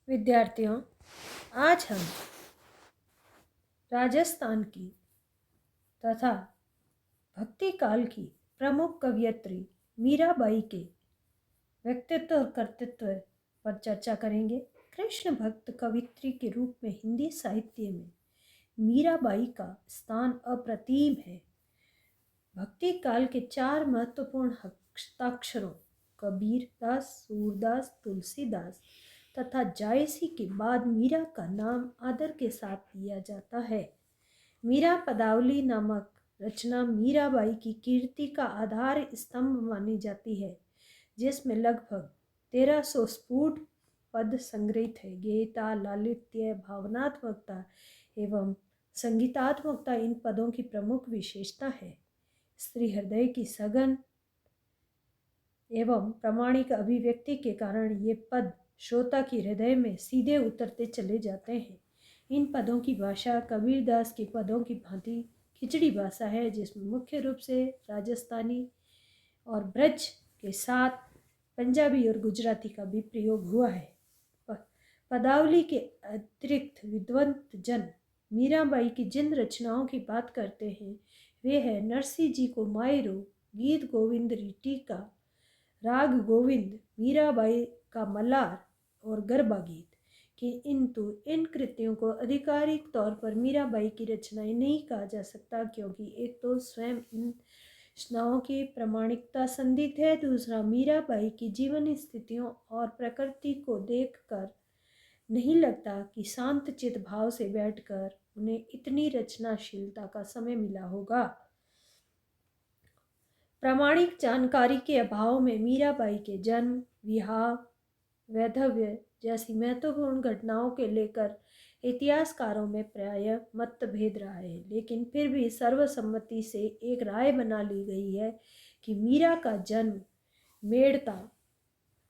विद्यार्थियों, आज हम राजस्थान की तथा भक्ति काल की प्रमुख कवयित्री मीराबाई के व्यक्तित्व और कर्तृत्व पर चर्चा करेंगे। कृष्ण भक्त कवयित्री के रूप में हिंदी साहित्य में मीराबाई का स्थान अप्रतिम है। भक्ति काल के 4 महत्वपूर्ण हस्ताक्षरों कबीर दास, सूरदास, तुलसीदास तथा जायसी के बाद मीरा का नाम आदर के साथ लिया जाता है। मीरा पदावली नामक रचना मीराबाई की कीर्ति का आधार स्तंभ मानी जाती है, जिसमें लगभग 1300 स्फुट पद संग्रहित है। गेयता, लालित्य, भावनात्मकता एवं संगीतात्मकता इन पदों की प्रमुख विशेषता है। स्त्री हृदय की सघन एवं प्रामाणिक अभिव्यक्ति के कारण ये पद श्रोता की हृदय में सीधे उतरते चले जाते हैं। इन पदों की भाषा कबीरदास के पदों की भांति खिचड़ी भाषा है, जिसमें मुख्य रूप से राजस्थानी और ब्रज के साथ पंजाबी और गुजराती का भी प्रयोग हुआ है। पदावली के अतिरिक्त विद्वत जन मीराबाई की जिन रचनाओं की बात करते हैं वे है नरसिंह जी को मायरो, गीत गोविंद टीका, राग गोविंद, मीराबाई का मल्हार और गरबा गीत। किंतु इन कृतियों को आधिकारिक तौर पर मीराबाई की रचनाएं नहीं कहा जा सकता, क्योंकि एक तो स्वयं इन रचनाओं की प्रामाणिकता संदिग्ध है, दूसरा मीराबाई की जीवन स्थितियों और प्रकृति को देखकर नहीं लगता कि शांत चित भाव से बैठकर उन्हें इतनी रचनाशीलता का समय मिला होगा। प्रामाणिक जानकारी के अभाव में मीराबाई के जन्म, विवाह, वैधव्य जैसी महत्वपूर्ण घटनाओं के लेकर इतिहासकारों में प्रायः मतभेद रहा है, लेकिन फिर भी सर्वसम्मति से एक राय बना ली गई है कि मीरा का जन्म मेड़ता,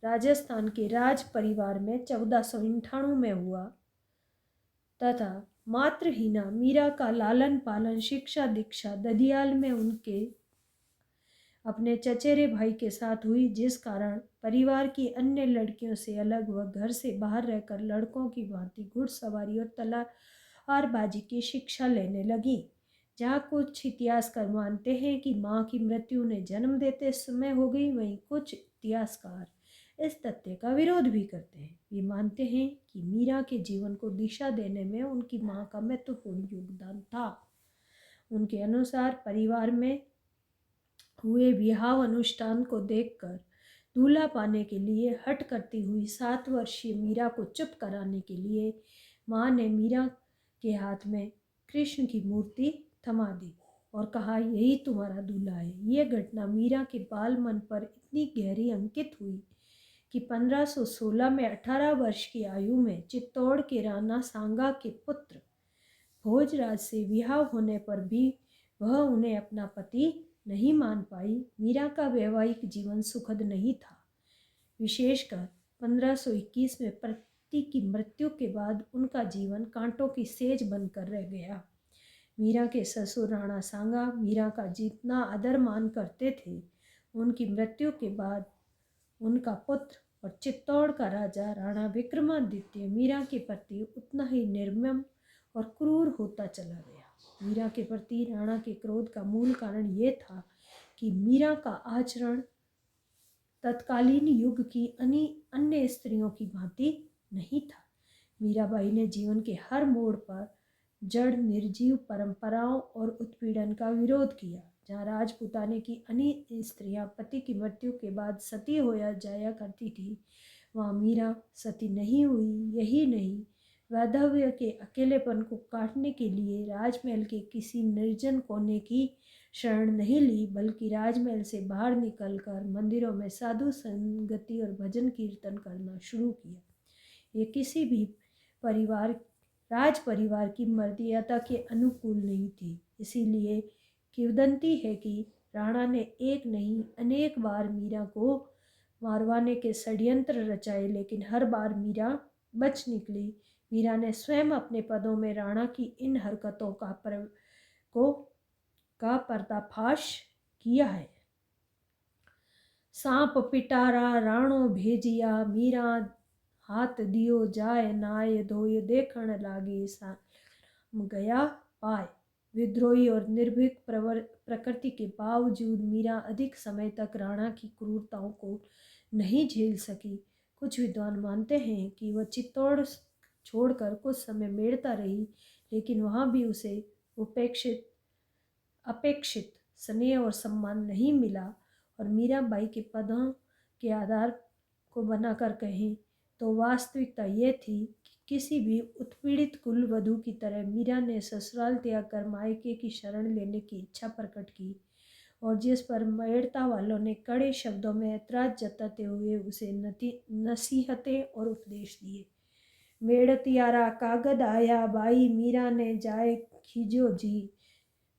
राजस्थान के राज परिवार में 1498 में हुआ तथा मातृहीना मीरा का लालन पालन, शिक्षा दीक्षा ददियाल में उनके अपने चचेरे भाई के साथ हुई, जिस कारण परिवार की अन्य लड़कियों से अलग वह घर से बाहर रहकर लड़कों की भांति घुड़सवारी और तलवारबाजी की शिक्षा लेने लगी। जहाँ कुछ इतिहासकार मानते हैं कि माँ की मृत्यु उन्हें जन्म देते समय हो गई, वहीं कुछ इतिहासकार इस तथ्य का विरोध भी करते हैं। वे मानते हैं कि मीरा के जीवन को दिशा देने में उनकी माँ का महत्वपूर्ण योगदान था। उनके अनुसार परिवार में हुए विवाह अनुष्ठान को देखकर दूल्हा पाने के लिए हट करती हुई 7 वर्षीय मीरा को चुप कराने के लिए माँ ने मीरा के हाथ में कृष्ण की मूर्ति थमा दी और कहा, यही तुम्हारा दूल्हा है। यह घटना मीरा के बाल मन पर इतनी गहरी अंकित हुई कि 1516 में 18 वर्ष की आयु में चित्तौड़ के राणा सांगा के पुत्र भोजराज से विवाह होने पर भी वह उन्हें अपना पति नहीं मान पाई। मीरा का वैवाहिक जीवन सुखद नहीं था। विशेषकर 1521 में पति की मृत्यु के बाद उनका जीवन कांटों की सेज बनकर रह गया। मीरा के ससुर राणा सांगा मीरा का जितना आदर मान करते थे, उनकी मृत्यु के बाद उनका पुत्र और चित्तौड़ का राजा राणा विक्रमादित्य मीरा के प्रति उतना ही निर्मम और क्रूर होता चला गया। मीरा के प्रति राणा के क्रोध का मूल कारण ये था कि मीरा का आचरण तत्कालीन युग की अन्य स्त्रियों की भांति नहीं था। मीराबाई ने जीवन के हर मोड़ पर जड़ निर्जीव परंपराओं और उत्पीड़न का विरोध किया। जहाँ राजपुताने की अन्य स्त्रियां पति की मृत्यु के बाद सती हो जाया करती थी, वहाँ मीरा सती नहीं हुई। यही नहीं, वैधव्य के अकेलेपन को काटने के लिए राजमहल के किसी निर्जन कोने की शरण नहीं ली, बल्कि राजमहल से बाहर निकलकर मंदिरों में साधु संगति और भजन कीर्तन करना शुरू किया। ये किसी भी राज परिवार की मर्यादा के अनुकूल नहीं थी। इसीलिए किंवदंती है कि राणा ने एक नहीं अनेक बार मीरा को मारवाने के षड्यंत्र रचाए, लेकिन हर बार मीरा बच निकली। मीरा ने स्वयं अपने पदों में राणा की इन हरकतों का पर्दाफाश किया है। सांप पिटारा राणो भेजिया, मीरा हाथ दियो जाए नाय धोय देखण लागे साम गया पाए। विद्रोही और निर्भीक प्रकृति के बावजूद मीरा अधिक समय तक राणा की क्रूरताओं को नहीं झेल सकी। कुछ विद्वान मानते हैं कि वह चित्तौड़ छोड़कर कुछ समय मेड़ता रही, लेकिन वहाँ भी उसे अपेक्षित स्नेह और सम्मान नहीं मिला। और मीराबाई के पदों के आधार को बनाकर कहें तो वास्तविकता ये थी कि किसी भी उत्पीड़ित कुल वधू की तरह मीरा ने ससुराल त्याग कर मायके की शरण लेने की इच्छा प्रकट की, और जिस पर मेड़ता वालों ने कड़े शब्दों में ऐतराज जताते हुए उसे नसीहतें और उपदेश दिए। मेड़तियारा कागद आया बाई मीरा ने जाए खींचो जी,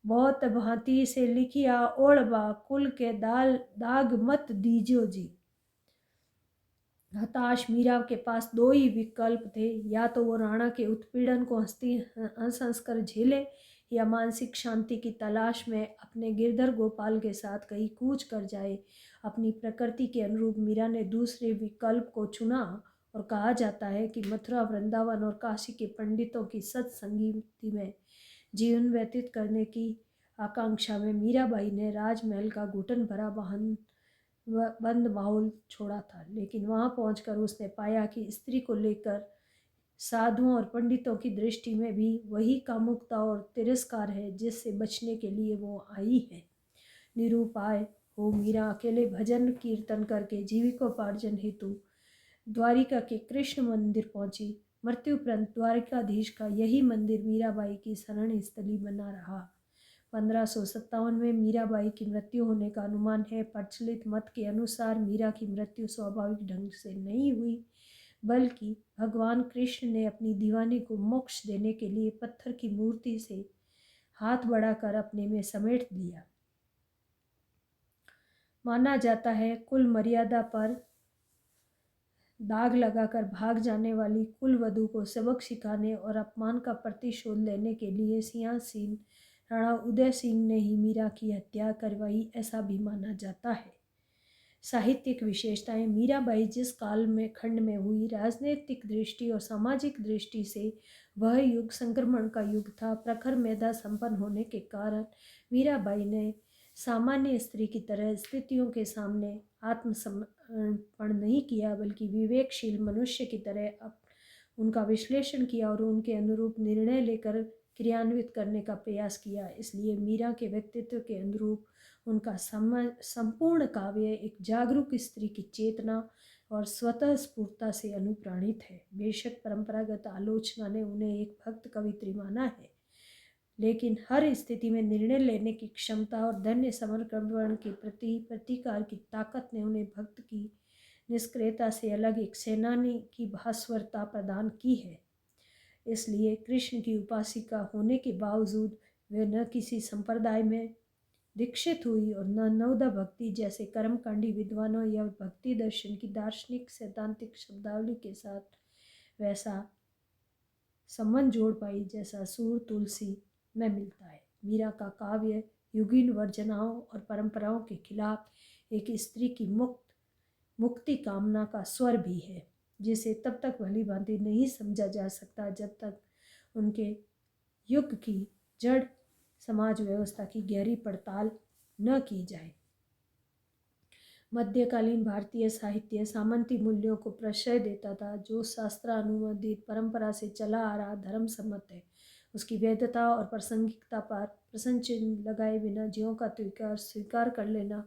बहुत भांति से लिखिया ओढ़बा कुल के दाग मत दीजो जी। हताश मीरा के पास दो ही विकल्प थे, या तो वो राणा के उत्पीड़न को हंस हंस कर झेले, या मानसिक शांति की तलाश में अपने गिरधर गोपाल के साथ कहीं कूच कर जाए। अपनी प्रकृति के अनुरूप मीरा ने दूसरे विकल्प को चुना, और कहा जाता है कि मथुरा, वृंदावन और काशी के पंडितों की सत्संगति में जीवन व्यतीत करने की आकांक्षा में मीराबाई ने राजमहल का घुटन भरा बंद माहौल छोड़ा था। लेकिन वहां पहुंचकर उसने पाया कि स्त्री को लेकर साधुओं और पंडितों की दृष्टि में भी वही कामुकता और तिरस्कार है जिससे बचने के लिए वो आई है। निरुपाय हो मीरा अकेले भजन कीर्तन करके जीविकोपार्जन हेतु द्वारिका के कृष्ण मंदिर पहुंची। मृत्युपरंत द्वारिकाधीश का यही मंदिर मीराबाई की शरण स्थली बना रहा। 1557 में मीराबाई की मृत्यु होने का अनुमान है। प्रचलित मत के अनुसार मीरा की मृत्यु स्वाभाविक ढंग से नहीं हुई, बल्कि भगवान कृष्ण ने अपनी दीवानी को मोक्ष देने के लिए पत्थर की मूर्ति से हाथ बढ़ाकर अपने में समेट लिया। माना जाता है कुल मर्यादा पर दाग लगाकर भाग जाने वाली कुल वधू को सबक सिखाने और अपमान का प्रतिशोध लेने के लिए सियासीन राणा उदय सिंह ने ही मीरा की हत्या करवाई, ऐसा भी माना जाता है। साहित्यिक विशेषताएं। मीराबाई जिस काल में खंड में हुई, राजनीतिक दृष्टि और सामाजिक दृष्टि से वह युग संक्रमण का युग था। प्रखर मेधा संपन्न होने के कारण मीराबाई ने सामान्य स्त्री की तरह स्थितियों के सामने आत्मसमर्पण नहीं किया, बल्कि विवेकशील मनुष्य की तरह उनका विश्लेषण किया और उनके अनुरूप निर्णय लेकर क्रियान्वित करने का प्रयास किया। इसलिए मीरा के व्यक्तित्व के अनुरूप उनका संपूर्ण काव्य एक जागरूक स्त्री की चेतना और स्वतः स्फूर्ता से अनुप्राणित है। बेशक परंपरागत आलोचना ने उन्हें एक भक्त कवित्री माना है, लेकिन हर स्थिति में निर्णय लेने की क्षमता और धन्य समर्पण के प्रति प्रतिकार की ताकत ने उन्हें भक्त की निष्क्रियता से अलग एक सेनानी की भास्वरता प्रदान की है। इसलिए कृष्ण की उपासिका होने के बावजूद वे न किसी संप्रदाय में दीक्षित हुई और न नवदा भक्ति जैसे कर्मकांडी विद्वानों या भक्ति दर्शन की दार्शनिक सैद्धांतिक शब्दावली के साथ वैसा संबंध जोड़ पाई जैसा सूर तुलसी में मिलता है। मीरा का काव्य युगीन वर्जनाओं और परंपराओं के खिलाफ एक स्त्री की मुक्ति कामना का स्वर भी है, जिसे तब तक भली भांति नहीं समझा जा सकता जब तक उनके युग की जड़ समाज व्यवस्था की गहरी पड़ताल न की जाए। मध्यकालीन भारतीय साहित्य सामंती मूल्यों को प्रश्रय देता था, जो शास्त्रानुमोदित परंपरा से चला आ रहा धर्म सम्मत है। उसकी वैधता और प्रासंगिकता पर प्रश्न चिन्ह लगाए बिना ज्यों का त्यों स्वीकार कर लेना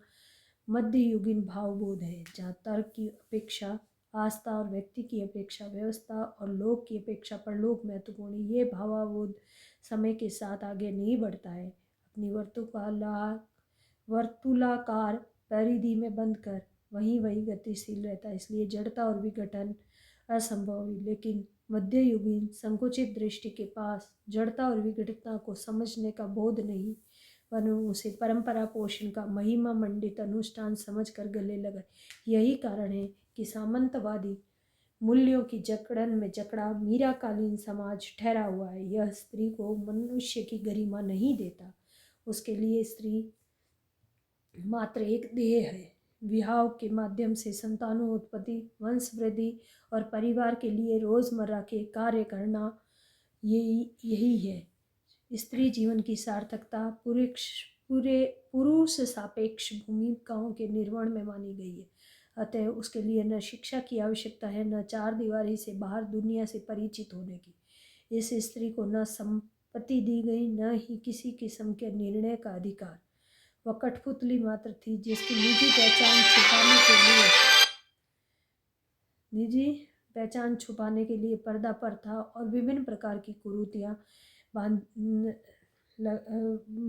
मध्ययुगीन भावबोध है, जहाँ तर्क की अपेक्षा आस्था और व्यक्ति की अपेक्षा व्यवस्था और लोक की अपेक्षा परलोक महत्वपूर्ण है। ये भावाबोध समय के साथ आगे नहीं बढ़ता है, अपनी वर्तुलाकार परिधि में बंद कर वहीं गतिशील रहता है। इसलिए जड़ता और विघटन असंभव है। लेकिन मध्ययुगीन संकुचित दृष्टि के पास जड़ता और विघटनता को समझने का बोध नहीं, वरन उसे परंपरा पोषण का महिमा मंडित अनुष्ठान समझकर गले लगा। यही कारण है कि सामंतवादी मूल्यों की जकड़न में जकड़ा मीराकालीन समाज ठहरा हुआ है। यह स्त्री को मनुष्य की गरिमा नहीं देता। उसके लिए स्त्री मात्र एक देह है, विवाह के माध्यम से संतानोत्पत्ति, वंश वृद्धि और परिवार के लिए रोजमर्रा के कार्य करना, यही है स्त्री जीवन की सार्थकता। पूरे पुरुष सापेक्ष भूमिकाओं के निर्वहन में मानी गई है। अतः उसके लिए न शिक्षा की आवश्यकता है, न चार दीवारी से बाहर दुनिया से परिचित होने की। इस स्त्री को न संपत्ति दी गई, न ही किसी किस्म के निर्णय का अधिकार। वह कठपुतली मात्र थी जिसकी निजी पहचान छुपाने के लिए पर्दा पर था और विभिन्न प्रकार की कुरीतियां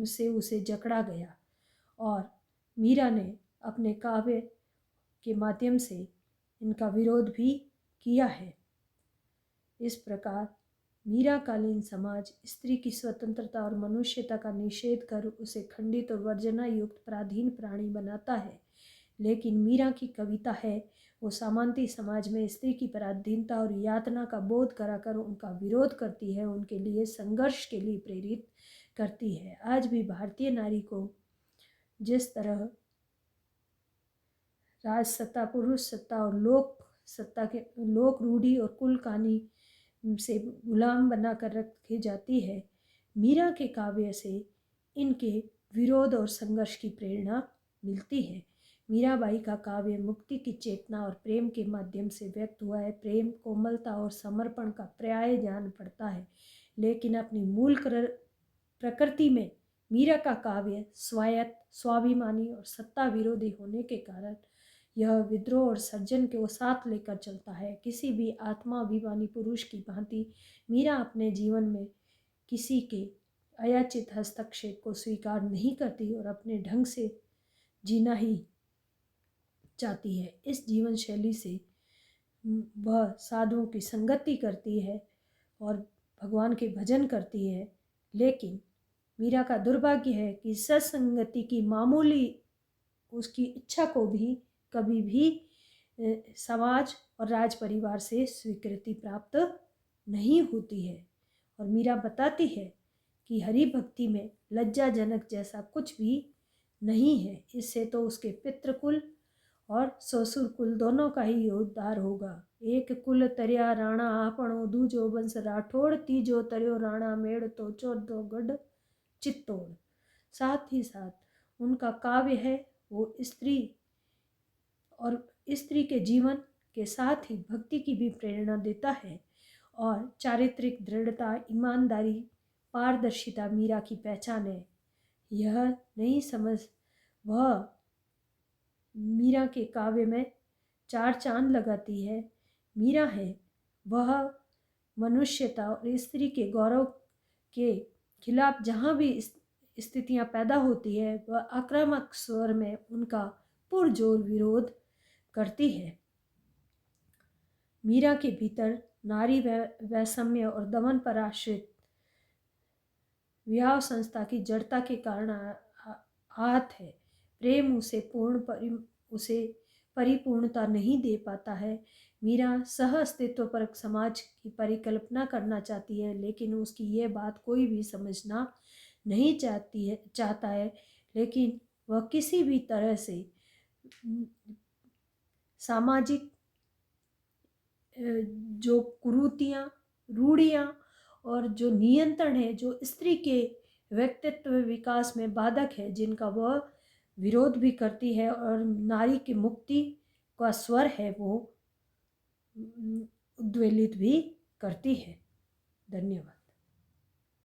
से उसे जकड़ा गया। और मीरा ने अपने काव्य के माध्यम से इनका विरोध भी किया है। इस प्रकार मीराकालीन समाज स्त्री की स्वतंत्रता और मनुष्यता का निषेध कर उसे खंडित और वर्जना युक्त पराधीन प्राणी बनाता है। लेकिन मीरा की कविता है वो सामंती समाज में स्त्री की पराधीनता और यातना का बोध कराकर उनका विरोध करती है, उनके लिए संघर्ष के लिए प्रेरित करती है। आज भी भारतीय नारी को जिस तरह राज सत्ता, पुरुष सत्ता और लोक रूढ़ी और कुल कहानी से गुलाम बनाकर रखी जाती है, मीरा के काव्य से इनके विरोध और संघर्ष की प्रेरणा मिलती है। मीराबाई का काव्य मुक्ति की चेतना और प्रेम के माध्यम से व्यक्त हुआ है। प्रेम, कोमलता और समर्पण का पर्याय जान पड़ता है, लेकिन अपनी मूल प्रकृति में मीरा का काव्य स्वायत्त, स्वाभिमानी और सत्ता विरोधी होने के कारण यह विद्रोह और सर्जन को साथ लेकर चलता है। किसी भी आत्माभिमानी पुरुष की भांति मीरा अपने जीवन में किसी के अयाचित हस्तक्षेप को स्वीकार नहीं करती और अपने ढंग से जीना ही चाहती है। इस जीवन शैली से वह साधुओं की संगति करती है और भगवान के भजन करती है। लेकिन मीरा का दुर्भाग्य है कि सत्संगति की मामूली उसकी इच्छा को भी कभी भी समाज और राज परिवार से स्वीकृति प्राप्त नहीं होती है। और मीरा बताती है कि हरि भक्ति में लज्जाजनक जैसा कुछ भी नहीं है। इससे तो उसके पितृकुल और ससुर कुल दोनों का ही उद्धार होगा। एक कुल तरिया राणा आपणो, दूजो वंश राठौड़, तीजो तरियो राणा मेड़, तो चौथो गढ़ चित्तौड़। साथ ही साथ उनका काव्य है वो स्त्री और स्त्री के जीवन के साथ ही भक्ति की भी प्रेरणा देता है। और चारित्रिक दृढ़ता, ईमानदारी, पारदर्शिता मीरा की पहचान है। यह नहीं समझ वह मीरा के काव्य में चार चांद लगाती है। मीरा है वह मनुष्यता और स्त्री के गौरव के खिलाफ जहाँ भी स्थितियाँ पैदा होती है, वह आक्रामक स्वर में उनका पुरजोर विरोध करती है। मीरा के भीतर नारी वैषम्य और दमन पर आश्रित विवाह संस्था की जड़ता के कारण आहत है। प्रेम उसे परिपूर्णता नहीं दे पाता है। मीरा सह अस्तित्व पर समाज की परिकल्पना करना चाहती है, लेकिन उसकी यह बात कोई भी समझना नहीं चाहता है। लेकिन वह किसी भी तरह से सामाजिक जो कुरीतियाँ, रूढ़ियाँ और जो नियंत्रण है जो स्त्री के व्यक्तित्व विकास में बाधक है, जिनका वह विरोध भी करती है और नारी की मुक्ति का स्वर है वो उद्वेलित भी करती है। धन्यवाद।